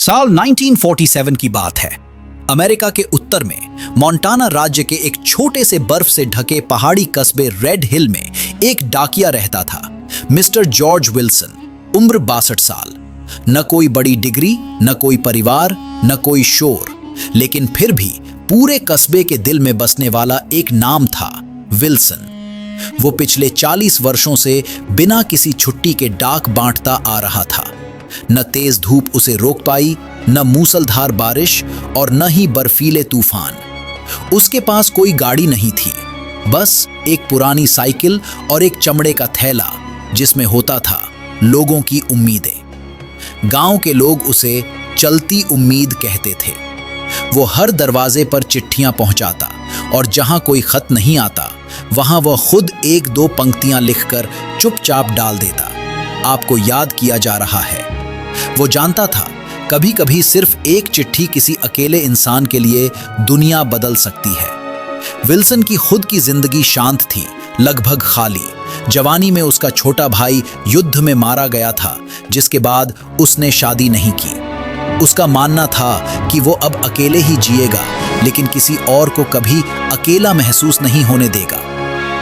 साल 1947 की बात है। अमेरिका के उत्तर में मोंटाना राज्य के एक छोटे से बर्फ से ढके पहाड़ी कस्बे रेड हिल में एक डाकिया रहता था, मिस्टर जॉर्ज विल्सन, उम्र 62 साल। न कोई बड़ी डिग्री, न कोई परिवार, न कोई शोर, लेकिन फिर भी पूरे कस्बे के दिल में बसने वाला एक नाम था, विल्सन। वो पिछले 40 वर्षों से बिना किसी छुट्टी के डाक बांटता आ रहा था। न तेज धूप उसे रोक पाई, न मूसलधार बारिश और न ही बर्फीले तूफान। उसके पास कोई गाड़ी नहीं थी, बस एक पुरानी साइकिल और एक चमड़े का थैला जिसमें होता था लोगों की उम्मीदें। गांव के लोग उसे चलती उम्मीद कहते थे। वो हर दरवाजे पर चिट्ठियां पहुंचाता और जहां कोई खत नहीं आता वहां वह खुद एक दो पंक्तियां लिखकर चुपचाप डाल देता, आपको याद किया जा रहा है। वो जानता था कभी कभी सिर्फ एक चिट्ठी किसी अकेले इंसान के लिए दुनिया बदल सकती है। विल्सन की खुद की जिंदगी शांत थी, लगभग खाली। जवानी में उसका छोटा भाई युद्ध में मारा गया था, जिसके बाद उसने शादी नहीं की। उसका मानना था कि वो अब अकेले ही जिएगा, लेकिन किसी और को कभी अकेला महसूस नहीं होने देगा।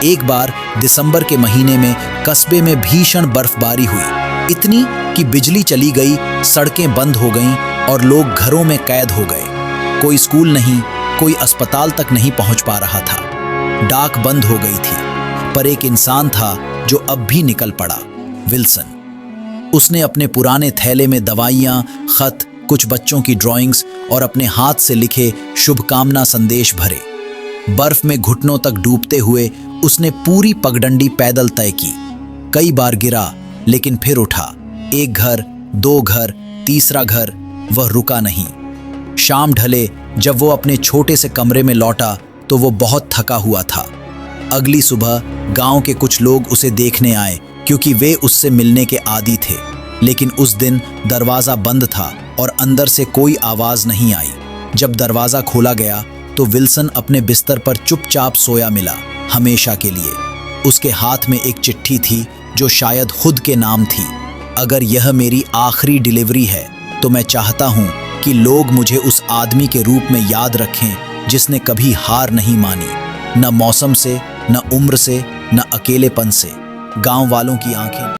एक बार दिसंबर के महीने में कस्बे में भीषण बर्फबारी हुई, इतनी कि बिजली चली गई, सड़कें बंद हो गईं और लोग घरों में कैद हो गए। कोई स्कूल नहीं, कोई अस्पताल तक नहीं पहुंच पा रहा था। डाक बंद हो गई थी, पर एक इंसान था जो अब भी निकल पड़ा, विल्सन। उसने अपने पुराने थैले में दवाइयां, खत, कुछ बच्चों की ड्राइंग्स और अपने हाथ से लिखे शुभकामना संदेश भरे। बर्फ में घुटनों तक डूबते हुए उसने पूरी पगडंडी पैदल तय की। कई बार गिरा, लेकिन फिर उठा। एक घर, दो घर, तीसरा घर, वह रुका नहीं। शाम ढले जब वो अपने छोटे से कमरे में लौटा तो वो बहुत थका हुआ था। अगली सुबह गांव के कुछ लोग उसे देखने आए, क्योंकि वे उससे मिलने के आदी थे। लेकिन उस दिन दरवाजा बंद था और अंदर से कोई आवाज नहीं आई। जब दरवाजा खोला गया तो विल्सन अपने बिस्तर पर चुपचाप सोया मिला, हमेशा के लिए। उसके हाथ में एक चिट्ठी थी जो शायद खुद के नाम थी। अगर यह मेरी आखिरी डिलीवरी है तो मैं चाहता हूं कि लोग मुझे उस आदमी के रूप में याद रखें जिसने कभी हार नहीं मानी, न मौसम से, न उम्र से, न अकेलेपन से। गांव वालों की आंखें